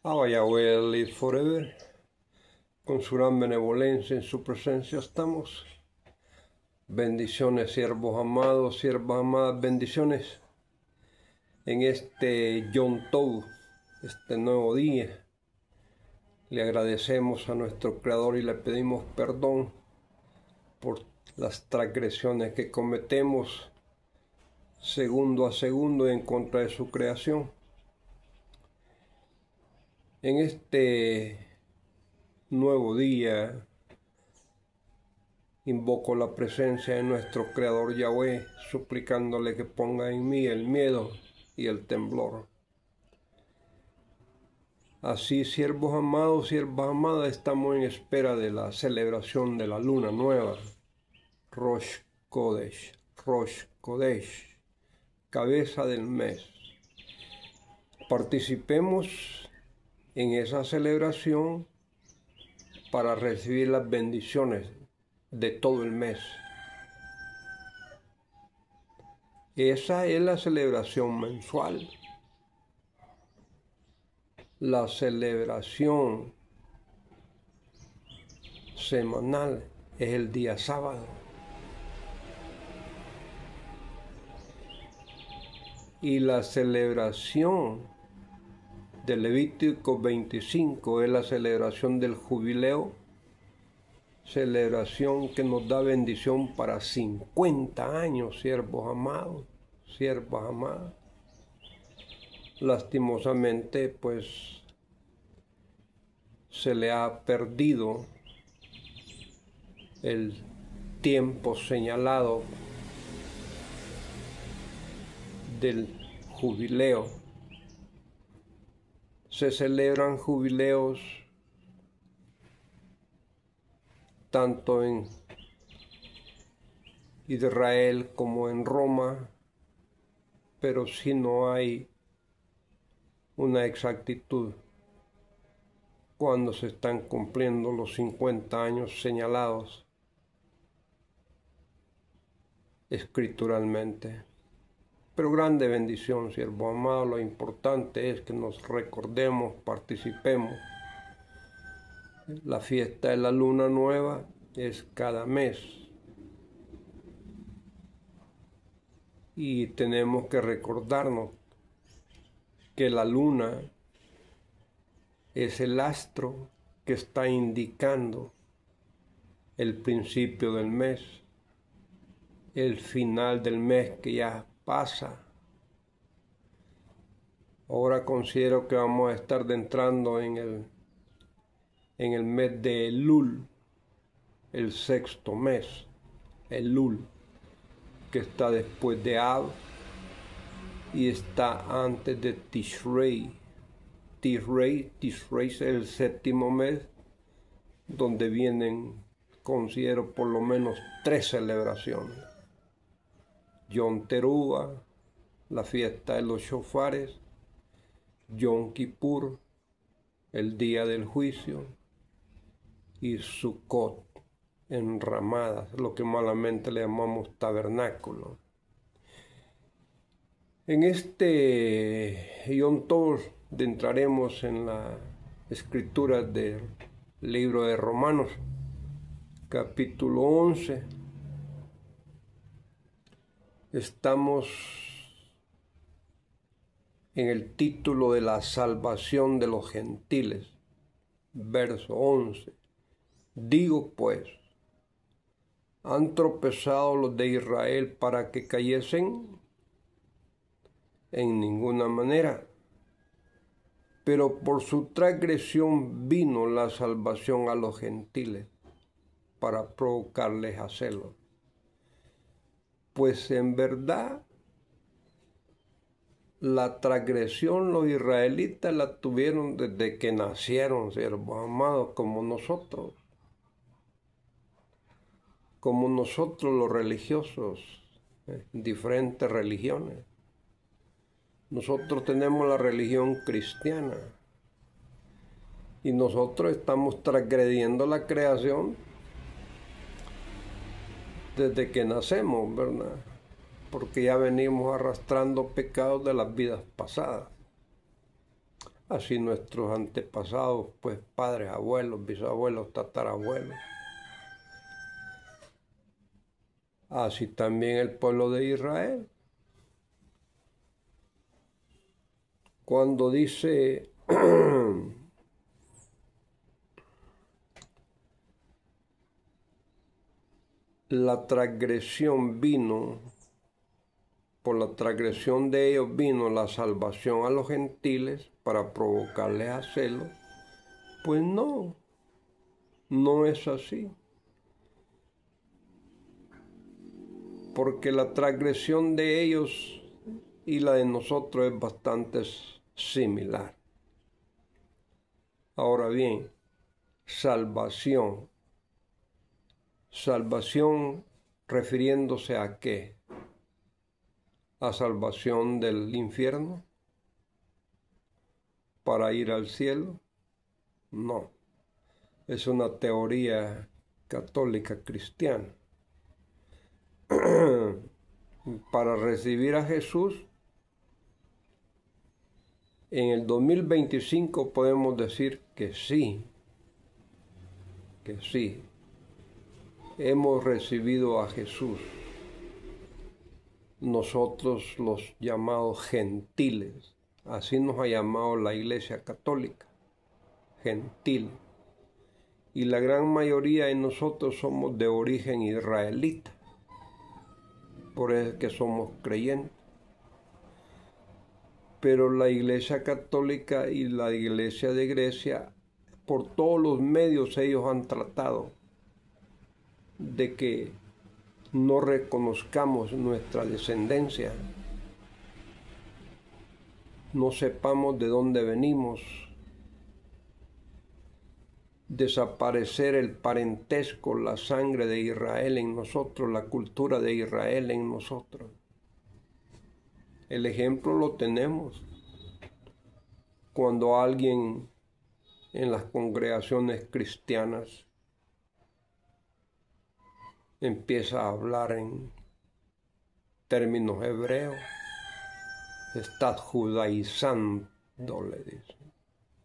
Abba Yahweh live forever. Con su gran benevolencia en su presencia estamos. Bendiciones, siervos amados, siervas amadas, bendiciones en este Yom Tov, este nuevo día. Le agradecemos a nuestro Creador y le pedimos perdón por las transgresiones que cometemos segundo a segundo en contra de su creación. En este nuevo día invoco la presencia de nuestro Creador Yahweh, suplicándole que ponga en mí el miedo y el temblor. Así, siervos amados, siervas amadas, estamos en espera de la celebración de la luna nueva, Rosh Kodesh, cabeza del mes. Participemos en esa celebración para recibir las bendiciones de todo el mes. Esa es la celebración mensual. La celebración semanal es el día sábado. Y la celebración del Levítico 25 es la celebración del jubileo, celebración que nos da bendición para 50 años, siervos amados, siervas amadas. Lastimosamente, pues, se le ha perdido el tiempo señalado del jubileo. Se celebran jubileos tanto en Israel como en Roma, pero si no hay una exactitud cuando se están cumpliendo los 50 años señalados escrituralmente. Pero grande bendición, siervo amado, lo importante es que nos recordemos, participemos. La fiesta de la luna nueva es cada mes y tenemos que recordarnos que la luna es el astro que está indicando el principio del mes, el final del mes que ya pasa. Ahora considero que vamos a estar entrando en el mes de Elul, el sexto mes, Elul, que está después de Ab y está antes de Tishrei. Tishrei es el séptimo mes, donde vienen, considero, por lo menos 3 celebraciones. Yom Teruah, la fiesta de los shofares, Yom Kippur, el día del juicio, y Sukkot, enramadas, lo que malamente le llamamos tabernáculo. En este Yom Tov entraremos en la escritura del libro de Romanos, capítulo 11. Estamos en el título de la salvación de los gentiles, verso 11. Digo pues, ¿han tropezado los de Israel para que cayesen? En ninguna manera. Pero por su transgresión vino la salvación a los gentiles, para provocarles a celo. Pues en verdad, la transgresión los israelitas la tuvieron desde que nacieron, siervos amados, como nosotros los religiosos, diferentes religiones. Nosotros tenemos la religión cristiana y nosotros estamos transgrediendo la creación desde que nacemos, ¿verdad? Porque ya venimos arrastrando pecados de las vidas pasadas. Así nuestros antepasados, pues padres, abuelos, bisabuelos, tatarabuelos. Así también el pueblo de Israel. Cuando dice la transgresión vino, por la transgresión de ellos vino la salvación a los gentiles para provocarles a celo, pues no es así. Porque la transgresión de ellos y la de nosotros es bastante similar. Ahora bien, salvación. Salvación refiriéndose a qué? ¿A salvación del infierno? ¿Para ir al cielo? No. Es una teoría católica cristiana. Para recibir a Jesús, en el 2025 podemos decir que sí, hemos recibido a Jesús. Nosotros los llamados gentiles, así nos ha llamado la Iglesia Católica, gentiles. Y la gran mayoría de nosotros somos de origen israelita, por eso es que somos creyentes. Pero la Iglesia Católica y la Iglesia de Grecia, por todos los medios ellos han tratado de que no reconozcamos nuestra descendencia, no sepamos de dónde venimos, desaparecer el parentesco, la sangre de Israel en nosotros, la cultura de Israel en nosotros. El ejemplo lo tenemos cuando alguien en las congregaciones cristianas empieza a hablar en términos hebreos, está judaizando, le dice,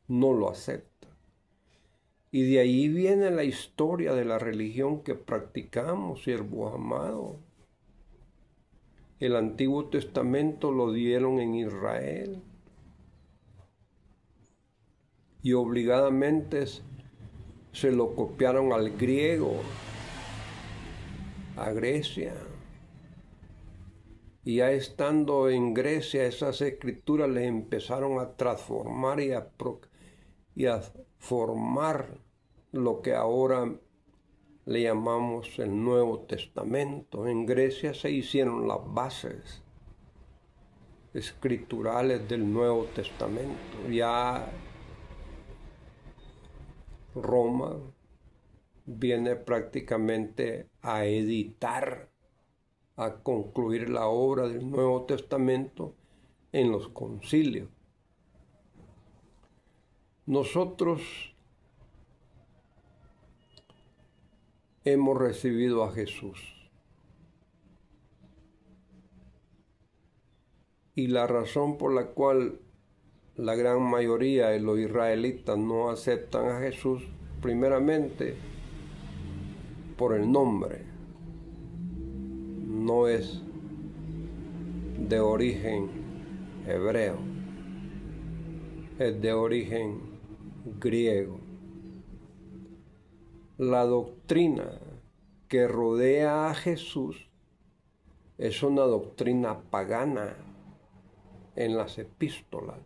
no lo acepta. Y de ahí viene la historia de la religión que practicamos, siervos amados. El Antiguo Testamento lo dieron en Israel y obligadamente se lo copiaron al griego, a Grecia. Y ya estando en Grecia, esas escrituras les empezaron a transformar y a formar lo que ahora le llamamos el Nuevo Testamento. En Grecia se hicieron las bases escriturales del Nuevo Testamento. Ya Roma viene prácticamente a editar, a concluir la obra del Nuevo Testamento en los concilios. Nosotros hemos recibido a Jesús. Y la razón por la cual la gran mayoría de los israelitas no aceptan a Jesús, primeramente, por el nombre. No es de origen hebreo, es de origen griego. La doctrina que rodea a Jesús es una doctrina pagana en las epístolas,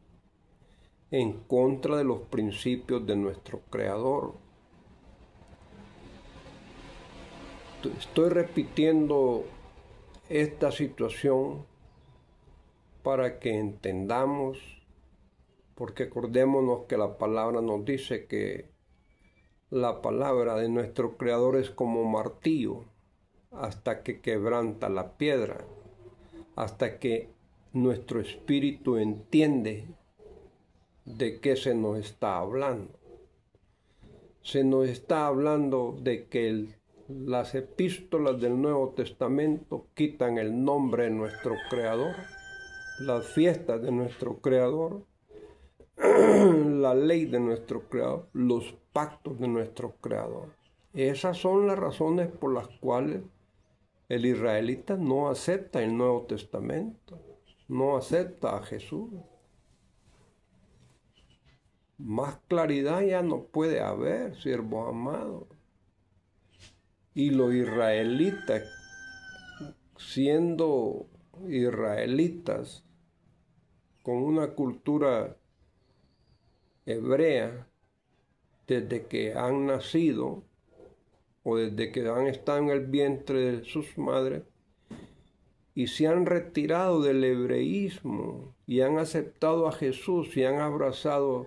en contra de los principios de nuestro Creador. Estoy repitiendo esta situación para que entendamos, porque acordémonos que la palabra nos dice que la palabra de nuestro Creador es como martillo hasta que quebranta la piedra, hasta que nuestro espíritu entiende de qué se nos está hablando. Se nos está hablando de que las epístolas del Nuevo Testamento quitan el nombre de nuestro Creador, las fiestas de nuestro Creador, la ley de nuestro Creador, los pactos de nuestro Creador. Esas son las razones por las cuales el israelita no acepta el Nuevo Testamento, no acepta a Jesús. Más claridad ya no puede haber, siervos amados. Y los israelitas, siendo israelitas, con una cultura hebrea, desde que han nacido o desde que han estado en el vientre de sus madres, y se han retirado del hebreísmo y han aceptado a Jesús y han abrazado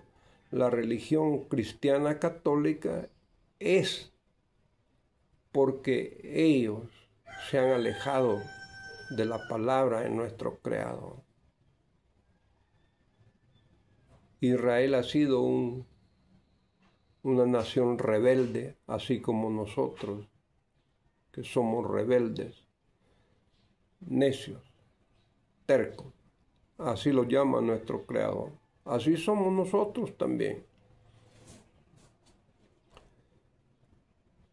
la religión cristiana católica, es porque ellos se han alejado de la palabra de nuestro Creador. Israel ha sido una nación rebelde, así como nosotros, que somos rebeldes, necios, tercos. Así lo llama nuestro Creador. Así somos nosotros también.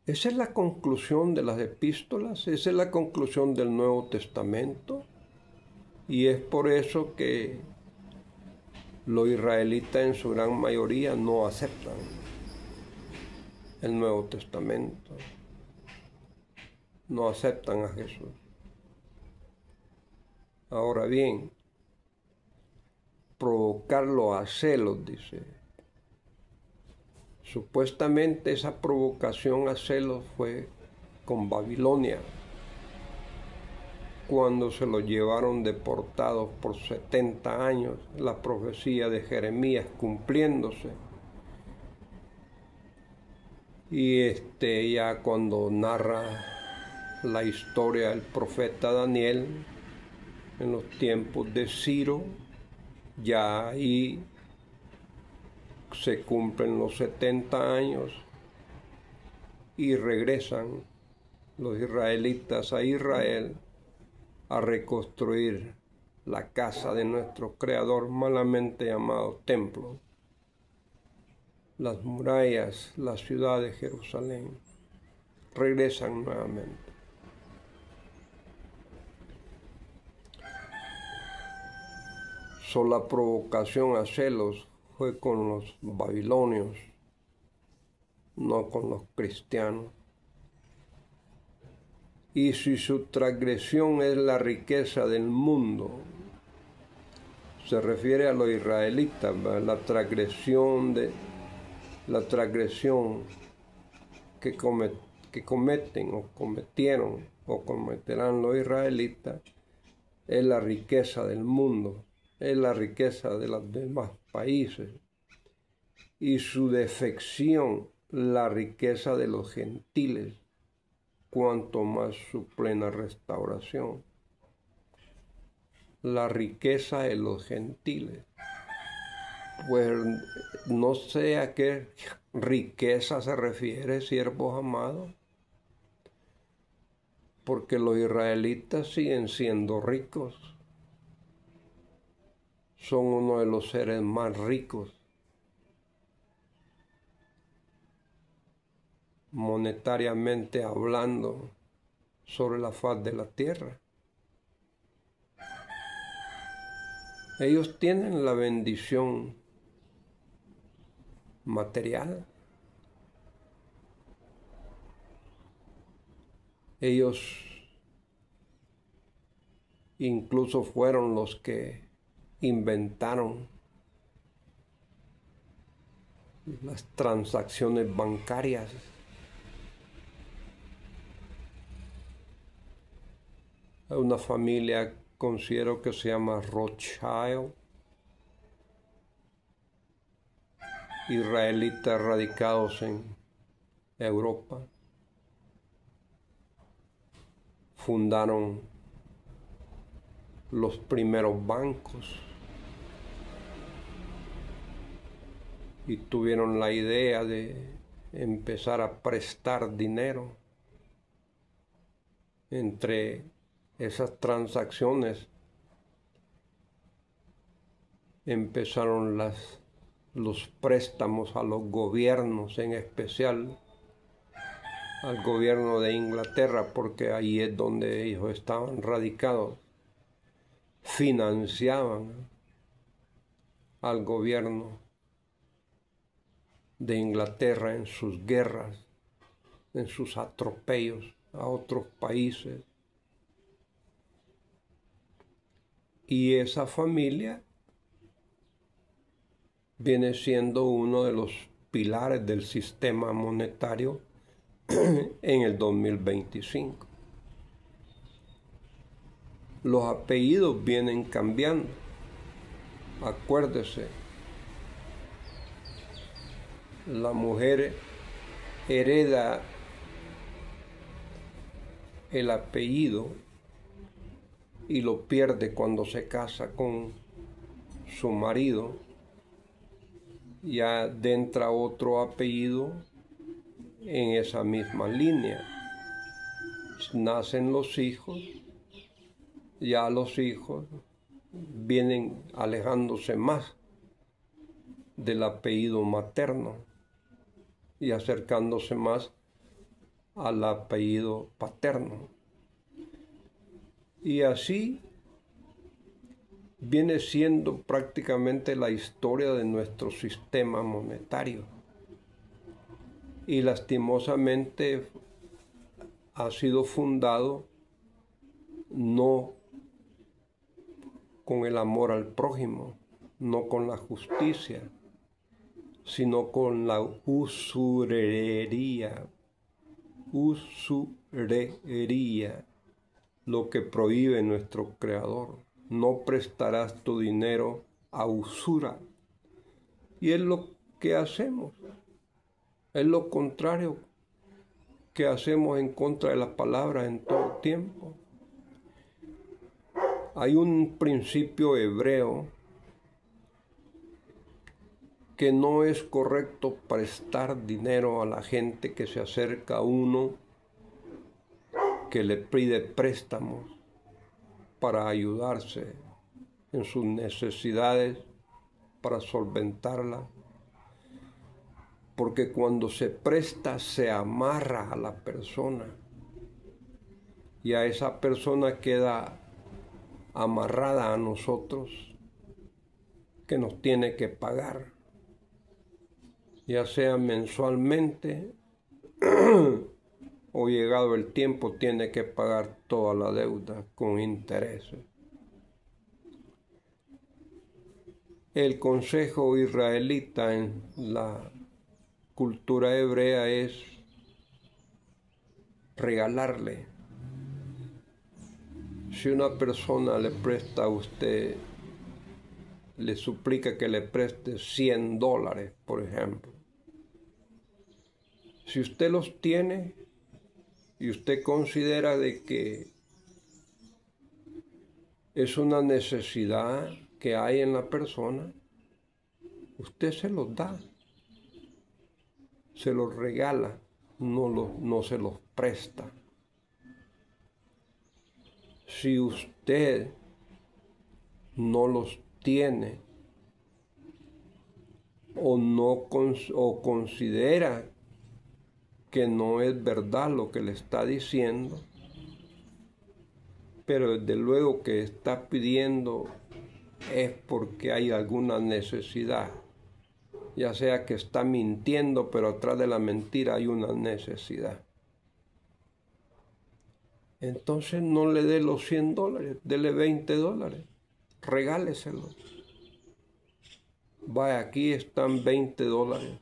Esa es la conclusión de las epístolas, esa es la conclusión del Nuevo Testamento, y es por eso que los israelitas en su gran mayoría no aceptan el Nuevo Testamento, no aceptan a Jesús. Ahora bien, provocarlo a celos, dice. Supuestamente esa provocación a celos fue con Babilonia, cuando se lo llevaron deportados por 70 años, la profecía de Jeremías cumpliéndose. Y ya cuando narra la historia del profeta Daniel, en los tiempos de Ciro, ya ahí se cumplen los 70 años y regresan los israelitas a Israel a reconstruir la casa de nuestro Creador, malamente llamado templo, las murallas, la ciudad de Jerusalén, regresan nuevamente. La provocación a celos fue con los babilonios, no con los cristianos. Y si su transgresión es la riqueza del mundo, se refiere a los israelitas, ¿verdad? La transgresión que cometen o cometieron o cometerán los israelitas es la riqueza del mundo, es la riqueza de los demás países, y su defección la riqueza de los gentiles, cuanto más su plena restauración. La riqueza de los gentiles. Pues no sé a qué riqueza se refiere, siervos amados, porque los israelitas siguen siendo ricos. Son uno de los seres más ricos, monetariamente hablando, sobre la faz de la tierra. Ellos tienen la bendición material. Ellos incluso fueron los que inventaron las transacciones bancarias. Hay una familia, considero que se llama Rothschild, israelitas radicados en Europa, fundaron los primeros bancos y tuvieron la idea de empezar a prestar dinero. Entre esas transacciones empezaron las los préstamos a los gobiernos, en especial al gobierno de Inglaterra, porque ahí es donde ellos estaban radicados, financiaban al gobierno de Inglaterra en sus guerras, en sus atropellos a otros países. Y esa familia viene siendo uno de los pilares del sistema monetario en el 2025. Los apellidos vienen cambiando. Acuérdese, la mujer hereda el apellido y lo pierde cuando se casa con su marido. Ya entra otro apellido en esa misma línea. Nacen los hijos, ya los hijos vienen alejándose más del apellido materno y acercándose más al apellido paterno. Y así viene siendo prácticamente la historia de nuestro sistema monetario. Y lastimosamente ha sido fundado no con el amor al prójimo, no con la justicia, sino con la usurería, lo que prohíbe nuestro Creador. No prestarás tu dinero a usura. Y es lo que hacemos. Es lo contrario que hacemos en contra de las palabras en todo tiempo. Hay un principio hebreo que no es correcto prestar dinero a la gente que se acerca a uno, que le pide préstamos para ayudarse en sus necesidades, para solventarlas. Porque cuando se presta, se amarra a la persona. Y a esa persona queda amarrada a nosotros, que nos tiene que pagar, ya sea mensualmente o llegado el tiempo tiene que pagar toda la deuda con intereses. El consejo israelita en la cultura hebrea es regalarle. Si una persona le presta a usted, le suplica que le preste $100, por ejemplo. Si usted los tiene y usted considera de que es una necesidad que hay en la persona, usted se los da, se los regala, no se los presta. Si usted no los tiene o considera que no es verdad lo que le está diciendo, pero desde luego que está pidiendo es porque hay alguna necesidad, ya sea que está mintiendo, pero atrás de la mentira hay una necesidad. Entonces no le dé los $100, dele $20, regáleselos. Vaya, aquí están $20,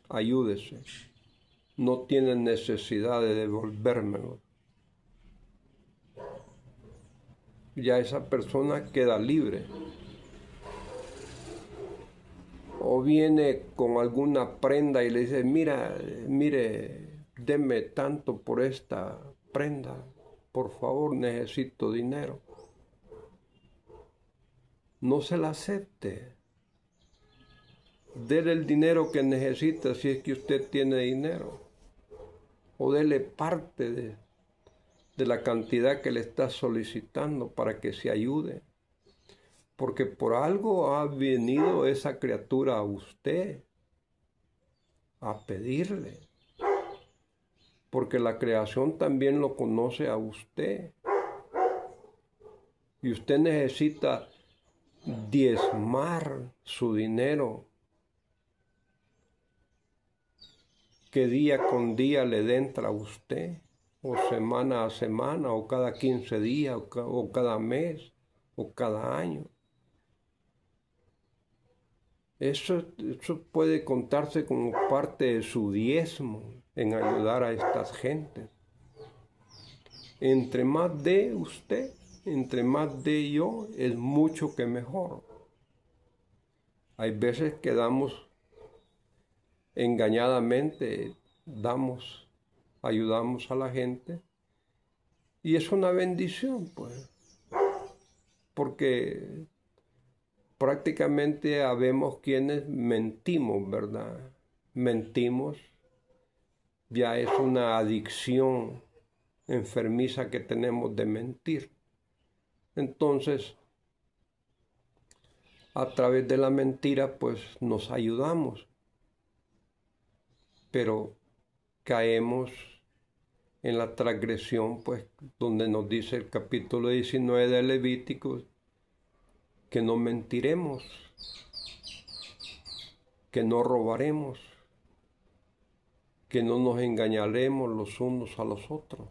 ayúdese, no tiene necesidad de devolvérmelo. Ya esa persona queda libre. O viene con alguna prenda y le dice, mire, deme tanto por esta prenda, por favor, necesito dinero. No se la acepte. Dele el dinero que necesita si es que usted tiene dinero. O dele parte de la cantidad que le está solicitando para que se ayude. Porque por algo ha venido esa criatura a usted a pedirle. Porque la creación también lo conoce a usted. Y usted necesita diezmar su dinero que día con día le entra a usted, o semana a semana, o cada 15 días, o cada mes, o cada año. Eso puede contarse como parte de su diezmo en ayudar a estas gentes. Entre más de usted, entre más de yo, es mucho que mejor. Hay veces que damos engañadamente, ayudamos a la gente, y es una bendición, pues, porque prácticamente habemos quienes mentimos, ¿verdad? Mentimos, ya es una adicción enfermiza que tenemos de mentir. Entonces, a través de la mentira, pues nos ayudamos, pero caemos en la transgresión, pues, donde nos dice el capítulo 19 de Levítico, que no mentiremos, que no robaremos, que no nos engañaremos los unos a los otros.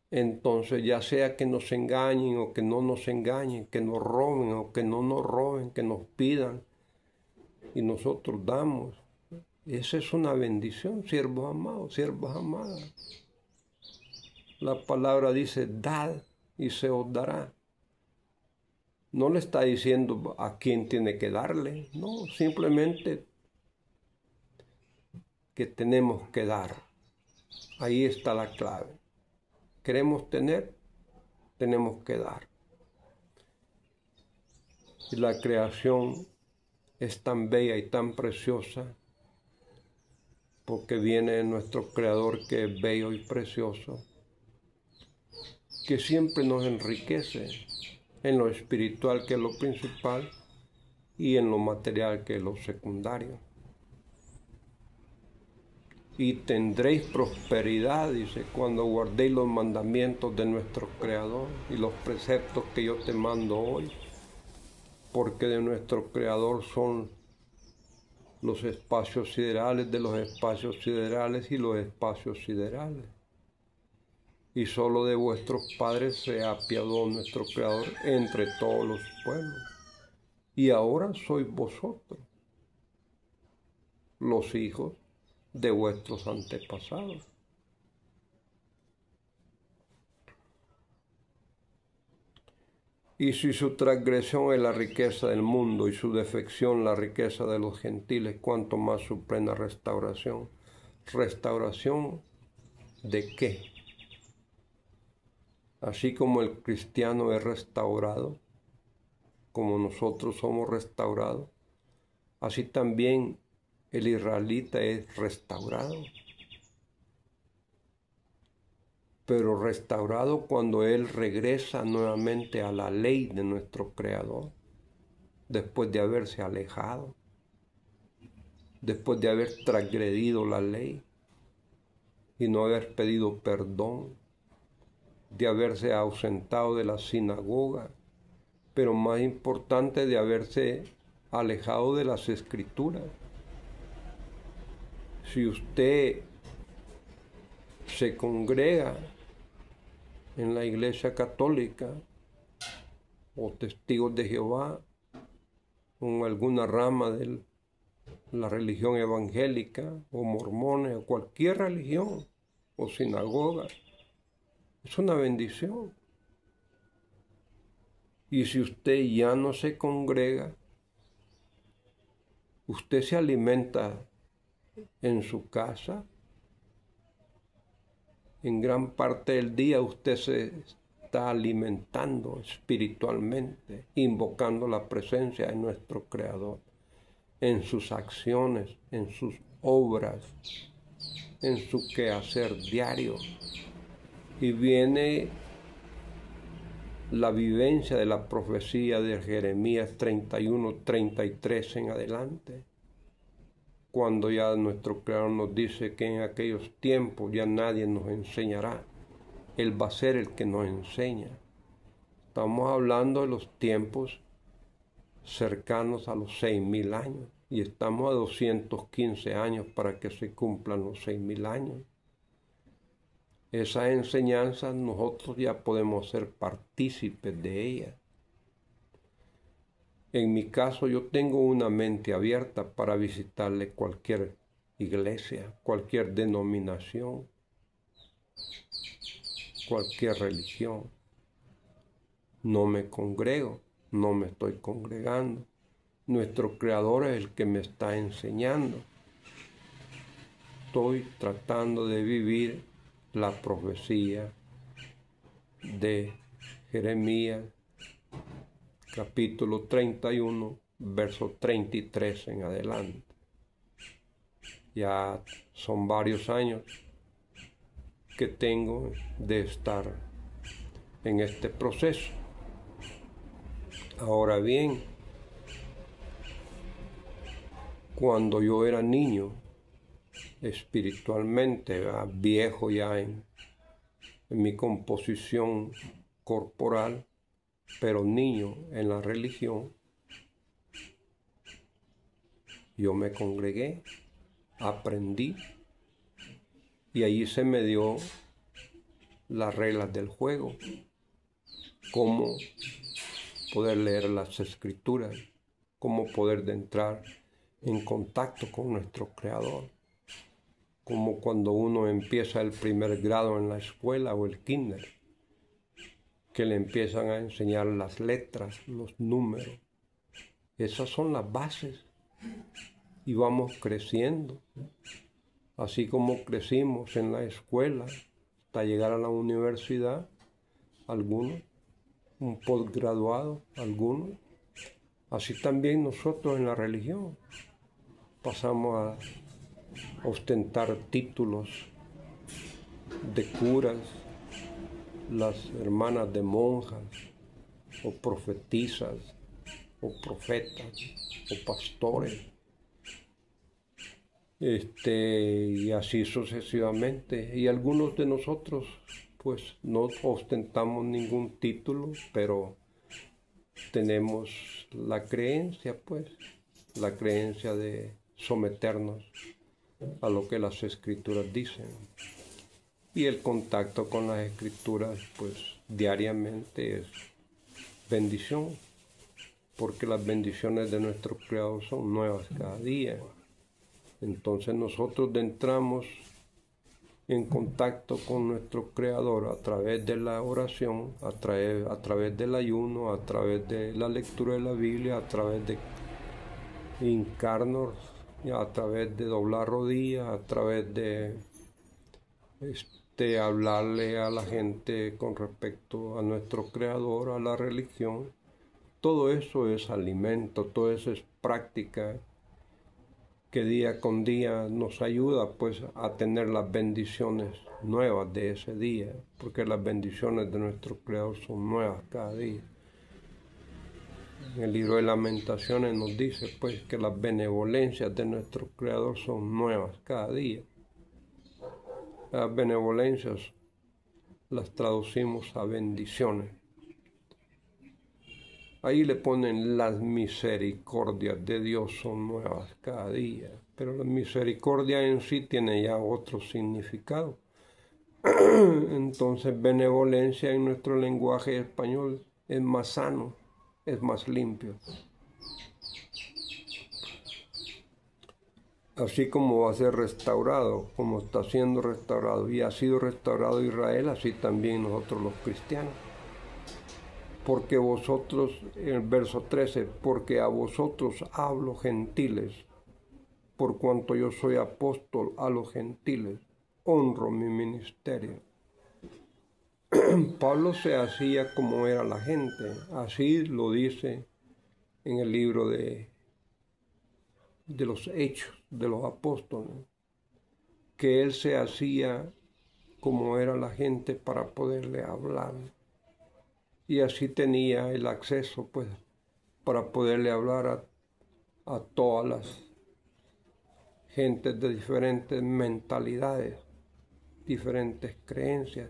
Entonces, ya sea que nos engañen o que no nos engañen, que nos roben o que no nos roben, que nos pidan y nosotros damos, esa es una bendición, siervos amados, siervas amadas. La palabra dice, dad y se os dará. No le está diciendo a quién tiene que darle, no, simplemente que tenemos que dar. Ahí está la clave. Queremos tener, tenemos que dar. Y la creación es tan bella y tan preciosa porque viene de nuestro Creador, que es bello y precioso, que siempre nos enriquece en lo espiritual, que es lo principal, y en lo material, que es lo secundario. Y tendréis prosperidad, dice, cuando guardéis los mandamientos de nuestro Creador y los preceptos que yo te mando hoy, porque de nuestro Creador son los espacios siderales de los espacios siderales y los espacios siderales. Y solo de vuestros padres se apiadó nuestro Creador entre todos los pueblos. Y ahora sois vosotros, los hijos de vuestros antepasados. Y si su transgresión es la riqueza del mundo y su defección la riqueza de los gentiles, cuánto más su plena restauración. ¿Restauración de qué? Así como el cristiano es restaurado, como nosotros somos restaurados, así también el israelita es restaurado. Pero restaurado cuando él regresa nuevamente a la ley de nuestro Creador, después de haberse alejado, después de haber transgredido la ley y no haber pedido perdón, de haberse ausentado de la sinagoga, pero más importante, de haberse alejado de las Escrituras. Si usted se congrega en la Iglesia Católica o Testigos de Jehová o en alguna rama de la religión evangélica o mormones o cualquier religión o sinagoga, es una bendición. Y si usted ya no se congrega, usted se alimenta en su casa, en gran parte del día usted se está alimentando espiritualmente, invocando la presencia de nuestro Creador en sus acciones, en sus obras, en su quehacer diario. Y viene la vivencia de la profecía de Jeremías 31, 33 en adelante, cuando ya nuestro Creador nos dice que en aquellos tiempos ya nadie nos enseñará, Él va a ser el que nos enseña. Estamos hablando de los tiempos cercanos a los 6.000 años, y estamos a 215 años para que se cumplan los 6.000 años. Esas enseñanzas nosotros ya podemos ser partícipes de ellas. En mi caso, yo tengo una mente abierta para visitarle cualquier iglesia, cualquier denominación, cualquier religión. No me congrego, no me estoy congregando. Nuestro Creador es el que me está enseñando. Estoy tratando de vivir la profecía de Jeremías, capítulo 31, verso 33 en adelante. Ya son varios años que tengo de estar en este proceso. Ahora bien, cuando yo era niño, espiritualmente, viejo ya en mi composición corporal, pero niño en la religión, yo me congregué, aprendí, y allí se me dio las reglas del juego, cómo poder leer las escrituras, cómo poder entrar en contacto con nuestro Creador, como cuando uno empieza el primer grado en la escuela o el kinder, que le empiezan a enseñar las letras, los números. Esas son las bases y vamos creciendo, así como crecimos en la escuela hasta llegar a la universidad, algunos, un postgraduado, algunos. Así también nosotros en la religión pasamos a ostentar títulos de curas, las hermanas de monjas, o profetisas, o profetas, o pastores, y así sucesivamente. Y algunos de nosotros pues no ostentamos ningún título, pero tenemos la creencia, pues, la creencia de someternos a lo que las escrituras dicen. Y el contacto con las escrituras, pues, diariamente es bendición, porque las bendiciones de nuestro Creador son nuevas cada día. Entonces nosotros entramos en contacto con nuestro Creador a través de la oración, a través del ayuno, a través de la lectura de la Biblia, a través de hincarnos, a través de doblar rodillas, a través de hablarle a la gente con respecto a nuestro Creador, a la religión. Todo eso es alimento, todo eso es práctica que día con día nos ayuda pues a tener las bendiciones nuevas de ese día, porque las bendiciones de nuestro Creador son nuevas cada día. En el libro de Lamentaciones nos dice pues que las benevolencias de nuestro Creador son nuevas cada día. Las benevolencias las traducimos a bendiciones. Ahí le ponen las misericordias de Dios son nuevas cada día, pero la misericordia en sí tiene ya otro significado. Entonces, benevolencia en nuestro lenguaje español es más sano, es más limpio. Así como va a ser restaurado, como está siendo restaurado y ha sido restaurado Israel, así también nosotros los cristianos. Porque vosotros, en el verso 13, porque a vosotros hablo gentiles, por cuanto yo soy apóstol a los gentiles, honro mi ministerio. Pablo se hacía como era la gente, así lo dice en el libro de los Hechos de los Apóstoles, que él se hacía cómo era la gente para poderle hablar. Y así tenía el acceso, pues, para poderle hablar a todas las gentes de diferentes mentalidades, diferentes creencias.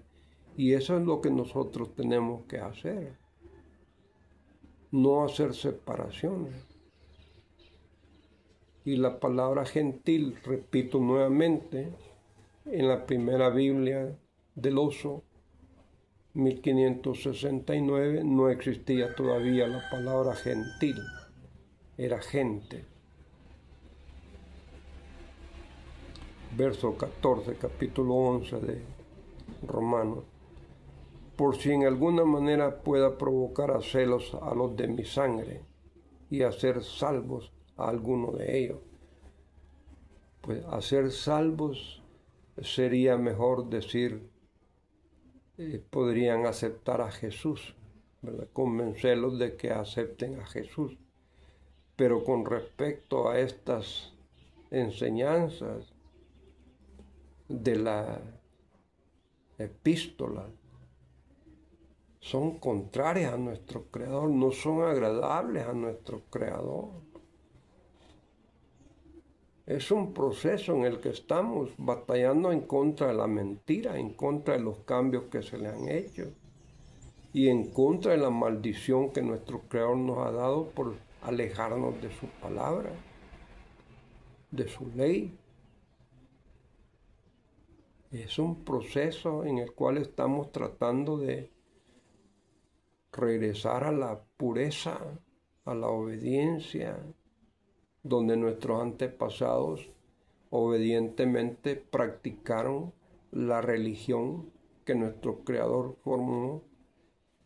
Y eso es lo que nosotros tenemos que hacer. No hacer separaciones. Y la palabra gentil, repito nuevamente, en la primera Biblia del Oso, 1569, no existía todavía la palabra gentil, era gente. Verso 14, capítulo 11 de Romanos. Por si en alguna manera pueda provocar a celos a los de mi sangre y hacer salvos a alguno de ellos. Pues hacer salvos sería mejor decir, podrían aceptar a Jesús, ¿verdad? Convencerlos de que acepten a Jesús. Pero con respecto a estas enseñanzas de la epístola, son contrarias a nuestro Creador, no son agradables a nuestro Creador. Es un proceso en el que estamos batallando en contra de la mentira, en contra de los cambios que se le han hecho y en contra de la maldición que nuestro Creador nos ha dado por alejarnos de su palabra, de su ley. Es un proceso en el cual estamos tratando de regresar a la pureza, a la obediencia, donde nuestros antepasados obedientemente practicaron la religión que nuestro Creador formó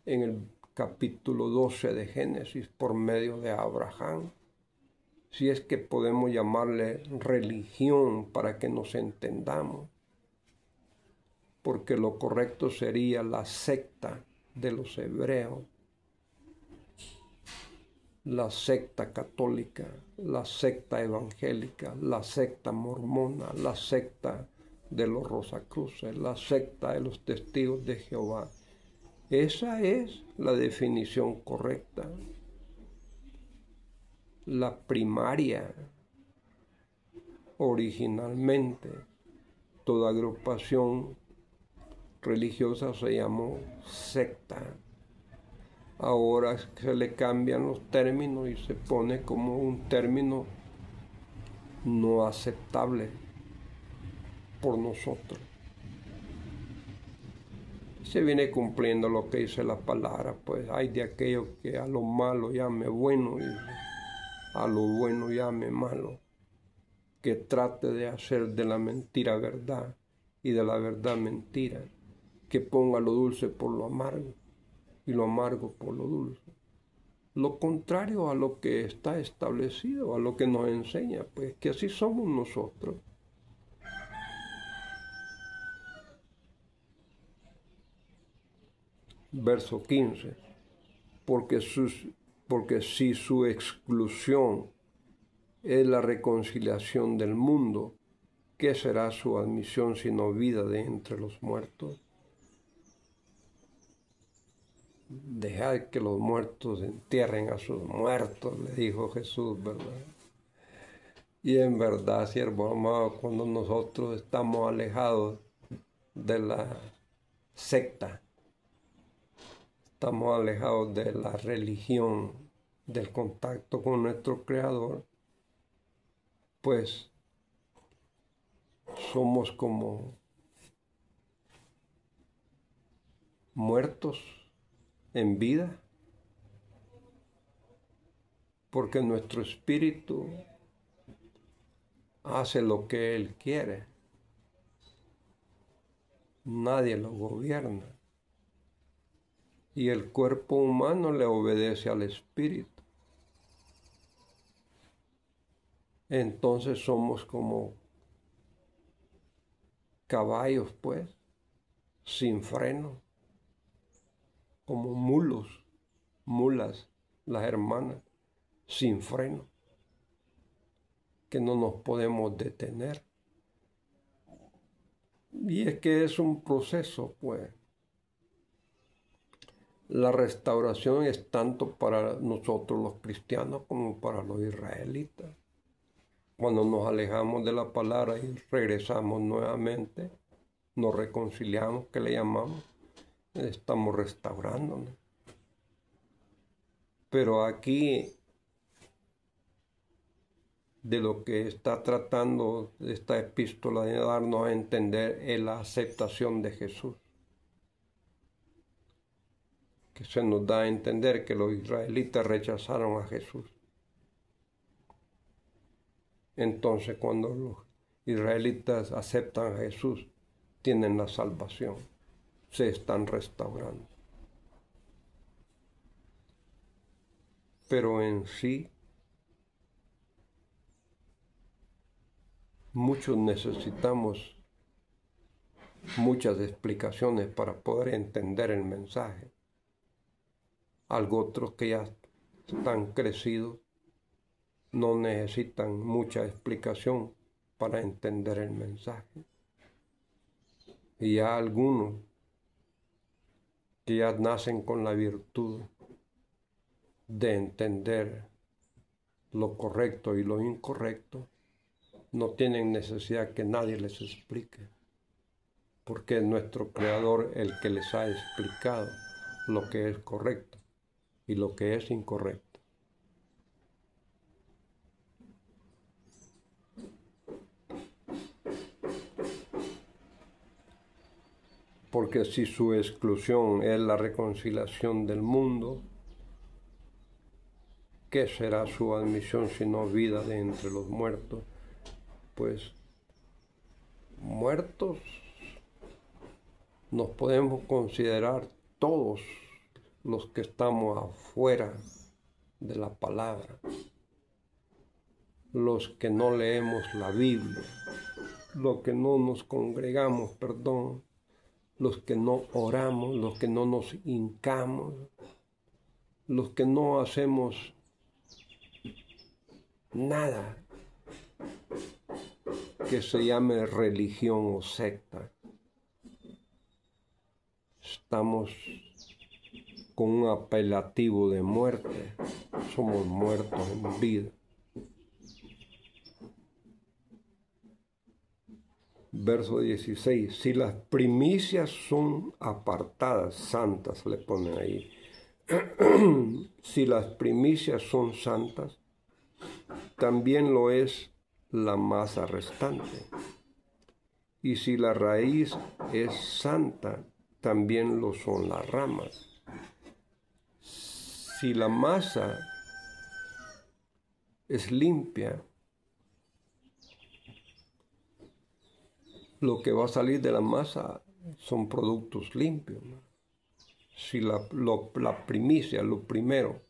en el capítulo 12 de Génesis por medio de Abraham. Si es que podemos llamarle religión para que nos entendamos, porque lo correcto sería la secta de los hebreos, la secta católica, la secta evangélica, la secta mormona, la secta de los Rosacruces, la secta de los testigos de Jehová. Esa es la definición correcta. La primaria, originalmente, toda agrupación religiosa se llamó secta. Ahora se le cambian los términos y se pone como un término no aceptable por nosotros. Se viene cumpliendo lo que dice la palabra, pues hay de aquello que a lo malo llame bueno y a lo bueno llame malo, que trate de hacer de la mentira verdad y de la verdad mentira, que ponga lo dulce por lo amargo y lo amargo por lo dulce. Lo contrario a lo que está establecido, a lo que nos enseña, pues que así somos nosotros. Verso 15. Porque si su exclusión es la reconciliación del mundo, ¿qué será su admisión sino vida de entre los muertos? Dejad que los muertos entierren a sus muertos, le dijo Jesús, ¿verdad? Y en verdad, siervos amados, cuando nosotros estamos alejados de la secta, estamos alejados de la religión, del contacto con nuestro Creador, pues somos como muertos en vida, porque nuestro espíritu hace lo que Él quiere. Nadie lo gobierna. Y el cuerpo humano le obedece al espíritu. Entonces somos como caballos, pues, sin freno, como mulas, las hermanas, sin freno, que no nos podemos detener. Y es que es un proceso, pues. La restauración es tanto para nosotros los cristianos como para los israelitas. Cuando nos alejamos de la palabra y regresamos nuevamente, nos reconciliamos, que le llamamos, estamos restaurándonos. Pero aquí, de lo que está tratando esta epístola de darnos a entender es la aceptación de Jesús. Que se nos da a entender que los israelitas rechazaron a Jesús. Entonces, cuando los israelitas aceptan a Jesús, tienen la salvación, se están restaurando. Pero en sí, muchos necesitamos muchas explicaciones para poder entender el mensaje. Algo otros que ya están crecidos no necesitan mucha explicación para entender el mensaje. Y ya algunos que ya nacen con la virtud de entender lo correcto y lo incorrecto, no tienen necesidad que nadie les explique, porque es nuestro Creador el que les ha explicado lo que es correcto y lo que es incorrecto. Porque si su exclusión es la reconciliación del mundo, ¿qué será su admisión sino vida de entre los muertos? Pues muertos nos podemos considerar todos los que estamos afuera de la palabra, los que no leemos la Biblia, los que no nos congregamos, los que no oramos, los que no nos hincamos, los que no hacemos nada que se llame religión o secta. Estamos con un apelativo de muerte, somos muertos en vida. Verso 16, si las primicias son apartadas, santas le ponen ahí, si las primicias son santas, también lo es la masa restante. Y si la raíz es santa, también lo son las ramas. Si la masa es limpia, lo que va a salir de la masa son productos limpios, ¿no? Si la primicia, lo primero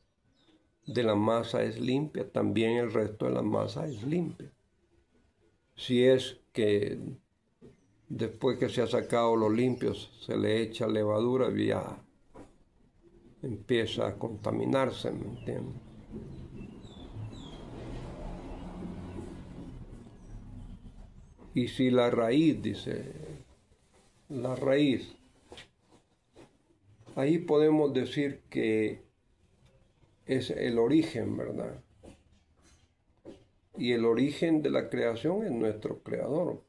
de la masa es limpia, también el resto de la masa es limpia. Si es que después que se ha sacado los limpios se le echa levadura, ya empieza a contaminarse, ¿me entiendes? Y si la raíz, dice, la raíz, ahí podemos decir que es el origen, ¿verdad? Y el origen de la creación es nuestro Creador.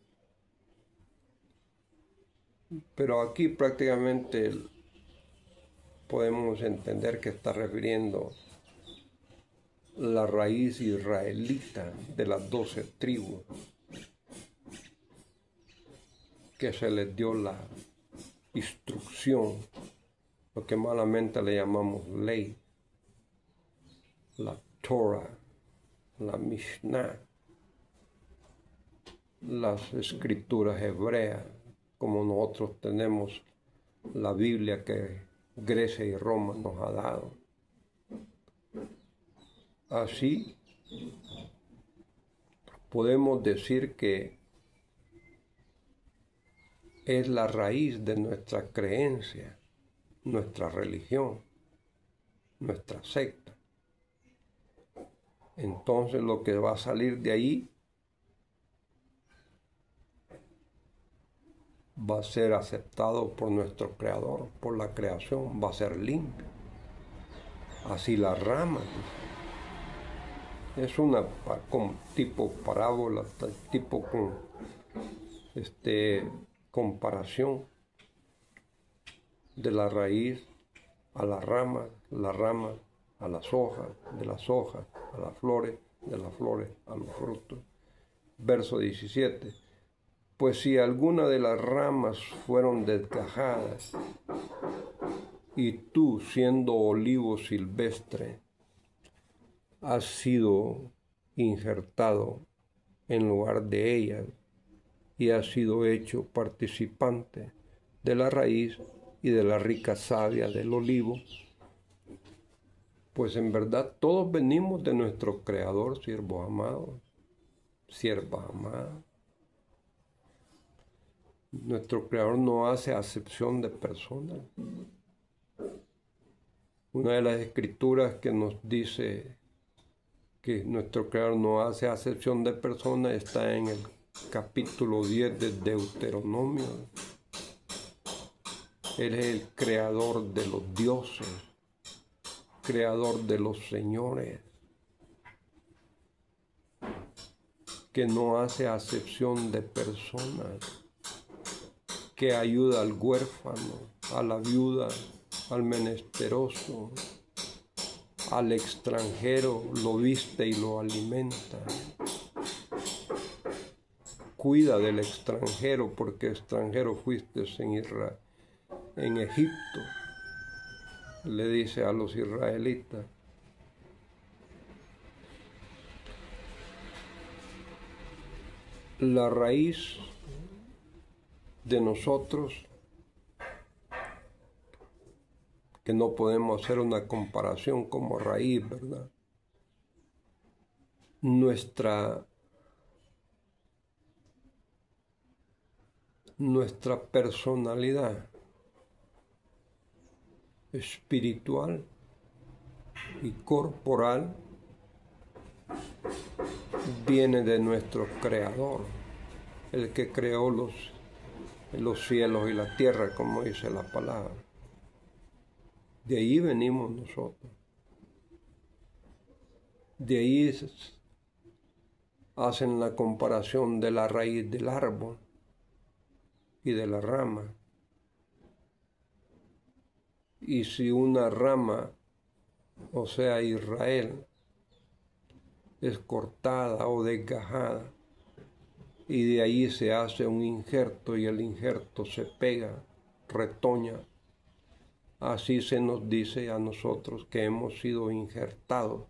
Pero aquí prácticamente podemos entender que está refiriendo la raíz israelita de las 12 tribus, que se les dio la instrucción, lo que malamente le llamamos ley, la Torah, la Mishnah, las escrituras hebreas, como nosotros tenemos la Biblia que Grecia y Roma nos ha dado. Así podemos decir que es la raíz de nuestra creencia, nuestra religión, nuestra secta. Entonces lo que va a salir de ahí va a ser aceptado por nuestro Creador, por la creación, va a ser limpio. Así la rama. Es una tipo parábola, tipo con comparación de la raíz a la rama a las hojas, de las hojas a las flores, de las flores a los frutos. Verso 17. Pues si alguna de las ramas fueron desgajadas, y tú, siendo olivo silvestre, has sido injertado en lugar de ellas, y has sido hecho participante de la raíz y de la rica savia del olivo, pues en verdad todos venimos de nuestro Creador, siervos amados, siervas amadas. Nuestro Creador no hace acepción de personas. Una de las escrituras que nos dice que nuestro Creador no hace acepción de personas está en el capítulo 10 de Deuteronomio. Él es el creador de los dioses, creador de los señores, que no hace acepción de personas, que ayuda al huérfano, a la viuda, al menesteroso, al extranjero, lo viste y lo alimenta. Cuida del extranjero, porque extranjero fuiste en Israel, en Egipto, le dice a los israelitas. La raíz de nosotros, que no podemos hacer una comparación como raíz, ¿verdad? Nuestra personalidad espiritual y corporal viene de nuestro Creador, el que creó los cielos y la tierra, como dice la palabra. De ahí venimos nosotros. De ahí hacen la comparación de la raíz del árbol y de la rama. Y si una rama, o sea Israel, es cortada o desgajada, y de ahí se hace un injerto y el injerto se pega, retoña, así se nos dice a nosotros que hemos sido injertados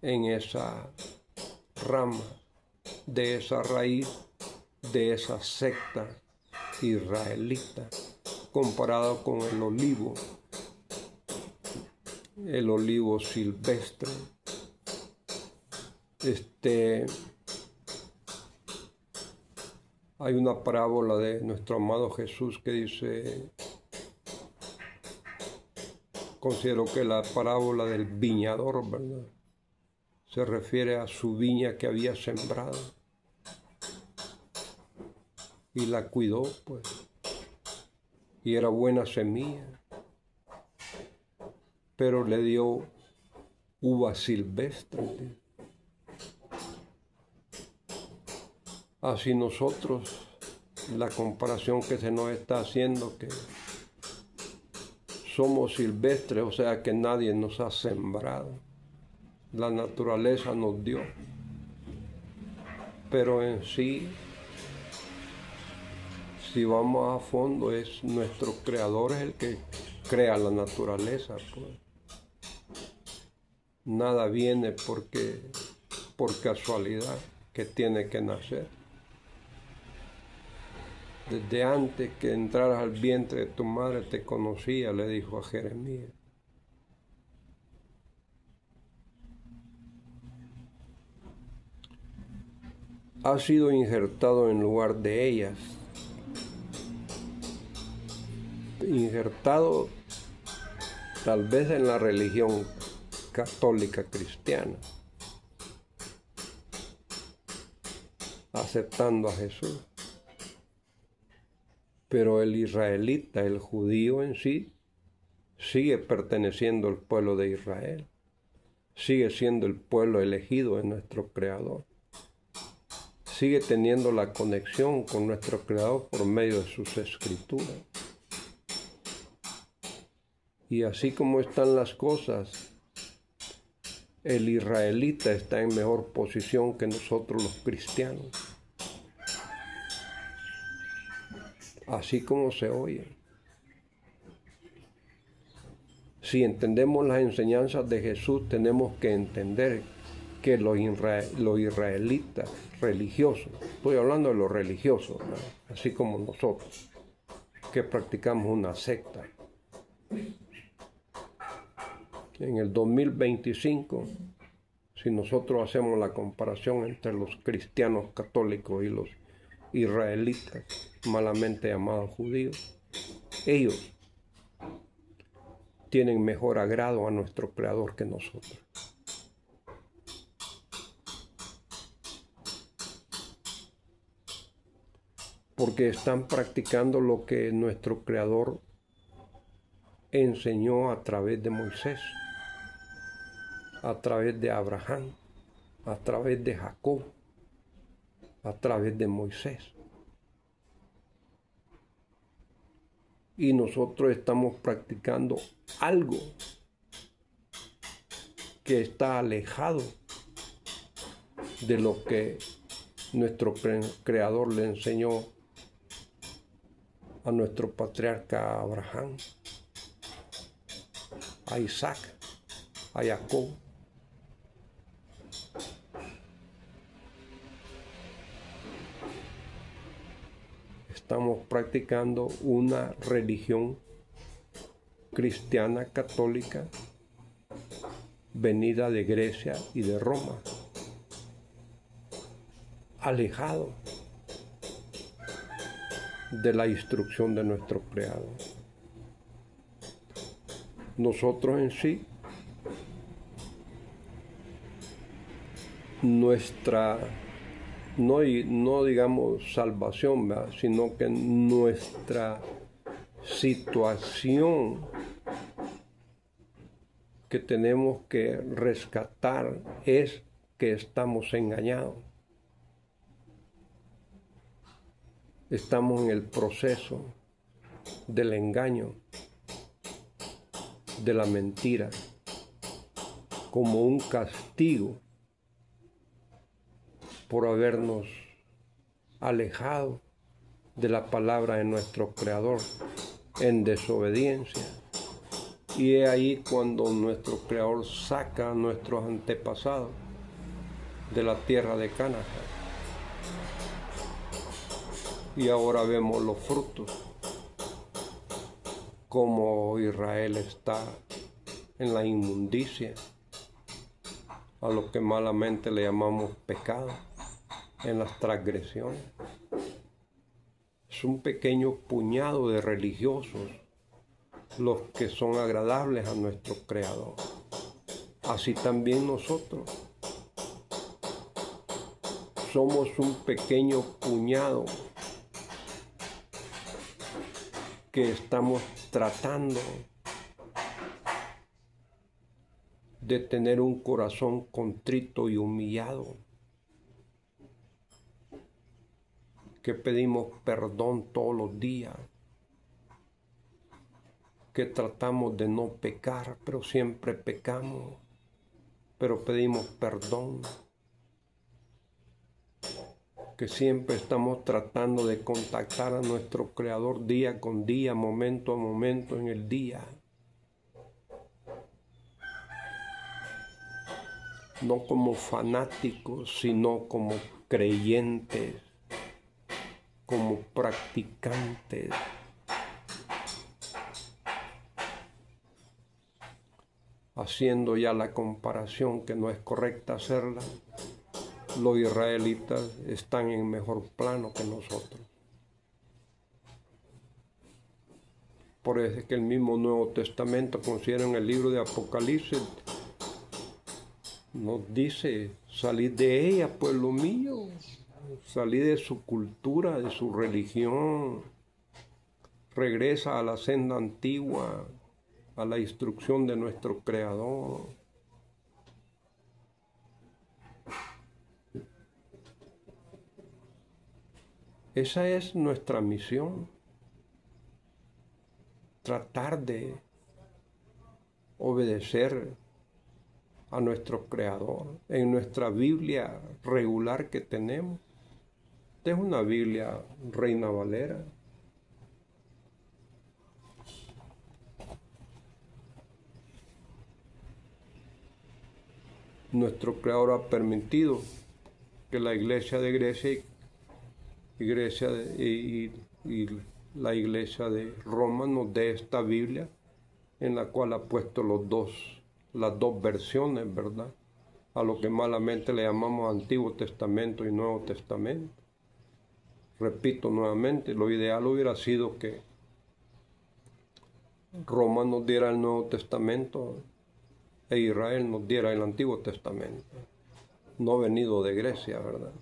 en esa rama, de esa raíz, de esa secta israelita, comparado con el olivo silvestre. Hay una parábola de nuestro amado Jesús que dice, considero que la parábola del viñador, ¿verdad? Se refiere a su viña que había sembrado y la cuidó, pues, y era buena semilla, pero le dio uva silvestre. Así nosotros, la comparación que se nos está haciendo, que somos silvestres, o sea que nadie nos ha sembrado. La naturaleza nos dio. Pero en sí, si vamos a fondo, es nuestro Creador es el que crea la naturaleza, pues. Nada viene por casualidad que tiene que nacer. Desde antes que entraras al vientre de tu madre te conocía, le dijo a Jeremías. Ha sido injertado en lugar de ellas. Injertado tal vez en la religión católica cristiana, aceptando a Jesús. Pero el israelita, el judío en sí, sigue perteneciendo al pueblo de Israel. Sigue siendo el pueblo elegido de nuestro Creador. Sigue teniendo la conexión con nuestro Creador por medio de sus escrituras. Y así como están las cosas, el israelita está en mejor posición que nosotros los cristianos. Así como se oye. Si entendemos las enseñanzas de Jesús, tenemos que entender que los israelitas religiosos, estoy hablando de los religiosos, ¿no? Así como nosotros, que practicamos una secta. En el 2025, si nosotros hacemos la comparación entre los cristianos católicos y los israelitas, malamente llamados judíos, ellos tienen mejor agrado a nuestro Creador que nosotros. Porque están practicando lo que nuestro Creador enseñó a través de Moisés, a través de Abraham, a través de Jacob, a través de Moisés. Y nosotros estamos practicando algo que está alejado de lo que nuestro Creador le enseñó a nuestro patriarca Abraham, a Isaac, a Jacob. Estamos practicando una religión cristiana católica venida de Grecia y de Roma, alejado de la instrucción de nuestro Creador. Nosotros en sí, nuestra, no digamos salvación, ¿verdad?, sino que nuestra situación que tenemos que rescatar es que estamos engañados. Estamos en el proceso del engaño, de la mentira, como un castigo por habernos alejado de la palabra de nuestro Creador en desobediencia. Y es ahí cuando nuestro Creador saca a nuestros antepasados de la tierra de Canaán. Y ahora vemos los frutos, como Israel está en la inmundicia, a lo que malamente le llamamos pecado, en las transgresiones. Es un pequeño puñado de religiosos los que son agradables a nuestro Creador. Así también nosotros somos un pequeño puñado que estamos tratando de tener un corazón contrito y humillado, que pedimos perdón todos los días, que tratamos de no pecar, pero siempre pecamos, pero pedimos perdón, que siempre estamos tratando de contactar a nuestro Creador día con día, momento a momento en el día. No como fanáticos, sino como creyentes, como practicantes. Haciendo ya la comparación que no es correcta hacerla, los israelitas están en mejor plano que nosotros. Por eso es que el mismo Nuevo Testamento, considera en el libro de Apocalipsis, nos dice: salid de ella, pueblo mío, salid de su cultura, de su religión, regresa a la senda antigua, a la instrucción de nuestro Creador. Esa es nuestra misión, tratar de obedecer a nuestro Creador. En nuestra Biblia regular que tenemos, es una Biblia Reina Valera. Nuestro Creador ha permitido que la Iglesia de Grecia y la Iglesia de Roma nos dé esta Biblia, en la cual ha puesto las dos versiones, ¿verdad? A lo que malamente le llamamos Antiguo Testamento y Nuevo Testamento. Repito nuevamente, lo ideal hubiera sido que Roma nos diera el Nuevo Testamento e Israel nos diera el Antiguo Testamento, no venido de Grecia, ¿verdad?,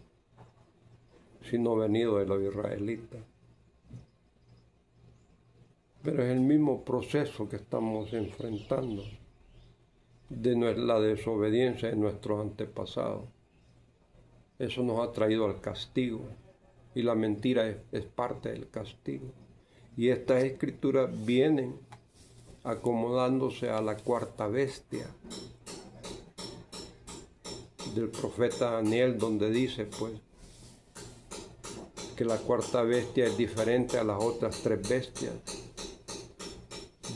sino venido de los israelitas. Pero es el mismo proceso que estamos enfrentando de la desobediencia de nuestros antepasados. Eso nos ha traído al castigo, y la mentira es parte del castigo. Y estas escrituras vienen acomodándose a la cuarta bestia del profeta Daniel, donde dice pues que la cuarta bestia es diferente a las otras tres bestias.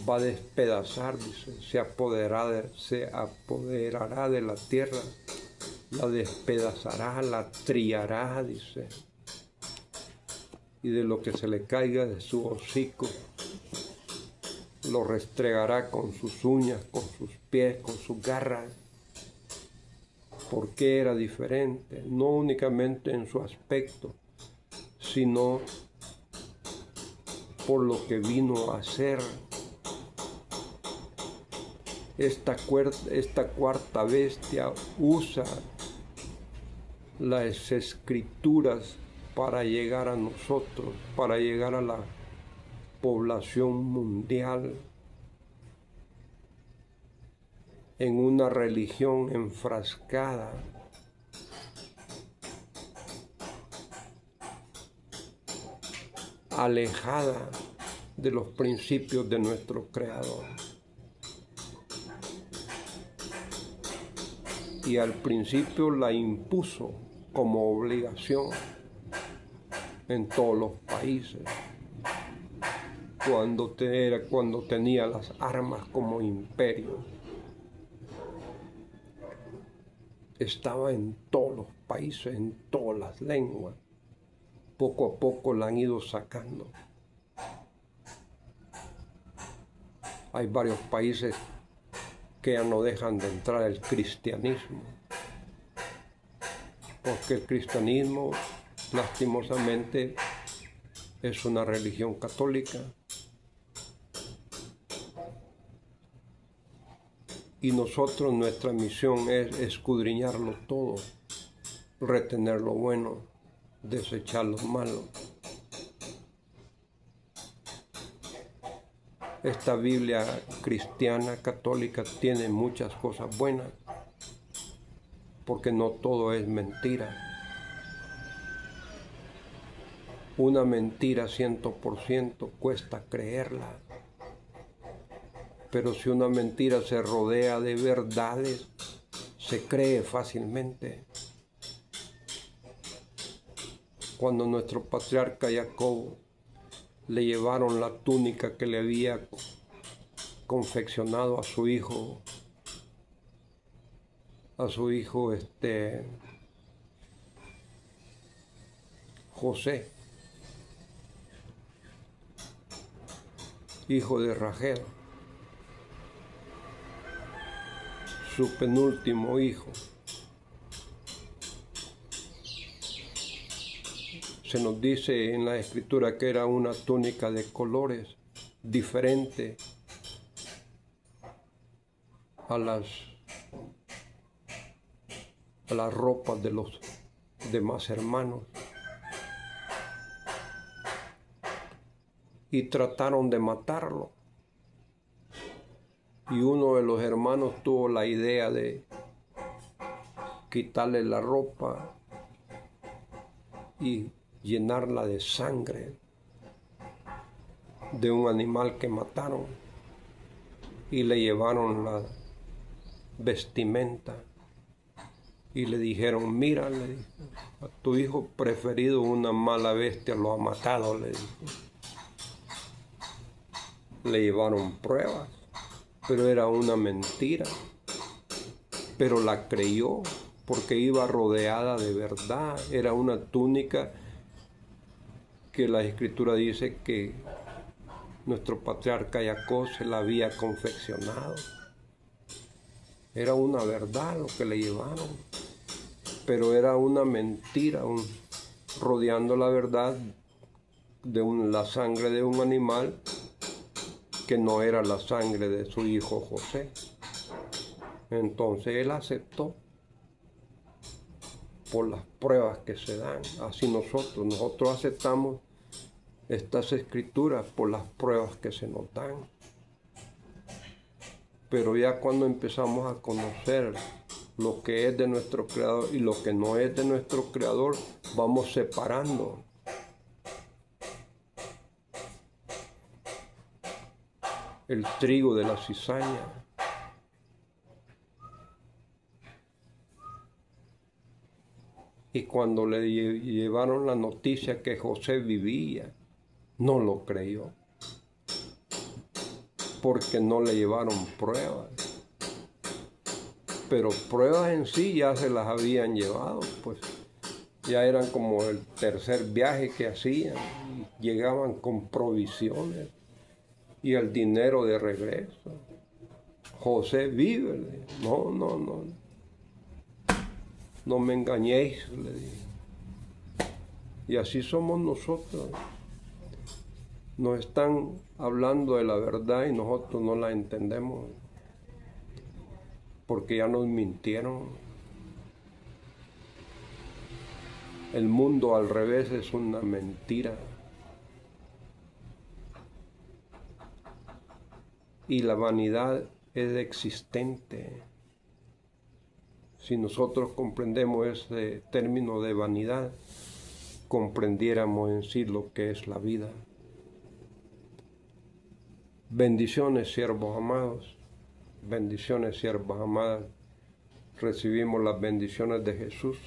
Va a despedazar, dice, se apoderará de la tierra, la despedazará, la trillará, dice, y de lo que se le caiga de su hocico lo restregará con sus uñas, con sus pies, con sus garras. ¿Por qué era diferente? No únicamente en su aspecto, sino por lo que vino a hacer. Esta cuarta bestia usa las escrituras para llegar a nosotros, para llegar a la población mundial en una religión enfrascada, alejada de los principios de nuestro Creador. Y al principio la impuso como obligación en todos los países, cuando tenía las armas como imperio. Estaba en todos los países, en todas las lenguas. Poco a poco la han ido sacando. Hay varios países que ya no dejan de entrar el cristianismo, porque el cristianismo, lastimosamente, es una religión católica, y nosotros, nuestra misión es escudriñarlo todo, retener lo bueno, desechar lo malo. Esta Biblia cristiana, católica, tiene muchas cosas buenas, porque no todo es mentira. Una mentira 100% cuesta creerla. Pero si una mentira se rodea de verdades, se cree fácilmente. Cuando nuestro patriarca Jacob le llevaron la túnica que le había confeccionado a su hijo José, hijo de Rachel, su penúltimo hijo. Se nos dice en la escritura que era una túnica de colores diferente a las ropas de los demás hermanos. y trataron de matarlo. Y uno de los hermanos tuvo la idea de quitarle la ropa y llenarla de sangre de un animal que mataron, y le llevaron la vestimenta y le dijeron: mira, le dijo, a tu hijo preferido una mala bestia lo ha matado, le dijo. Le llevaron pruebas, pero era una mentira, pero la creyó porque iba rodeada de verdad. Era una túnica que la Escritura dice que nuestro patriarca Jacob se la había confeccionado. Era una verdad lo que le llevaron, pero era una mentira, rodeando la verdad de la sangre de un animal que no era la sangre de su hijo José. Entonces él aceptó por las pruebas que se dan. Así nosotros aceptamos estas escrituras por las pruebas que se nos dan. Pero ya cuando empezamos a conocer lo que es de nuestro Creador y lo que no es de nuestro Creador, vamos separando. El trigo de la cizaña. Y cuando le llevaron la noticia que José vivía, no lo creyó, porque no le llevaron pruebas. Pero pruebas en sí ya se las habían llevado, pues ya eran como el tercer viaje que hacían, y llegaban con provisiones y el dinero de regreso. José vive. No me engañéis, le dije. Y así somos nosotros. Nos están hablando de la verdad y nosotros no la entendemos, porque ya nos mintieron. El mundo al revés es una mentira. Y la vanidad es existente. Si nosotros comprendemos ese término de vanidad, comprendiéramos en sí lo que es la vida. Bendiciones, siervos amados. Bendiciones, siervas amadas. Recibimos las bendiciones de Jesús.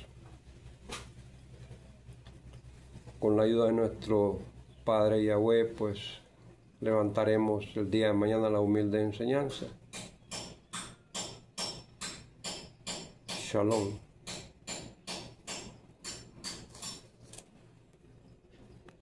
Con la ayuda de nuestro Padre Yahweh, pues levantaremos el día de mañana la humilde enseñanza. Shalom.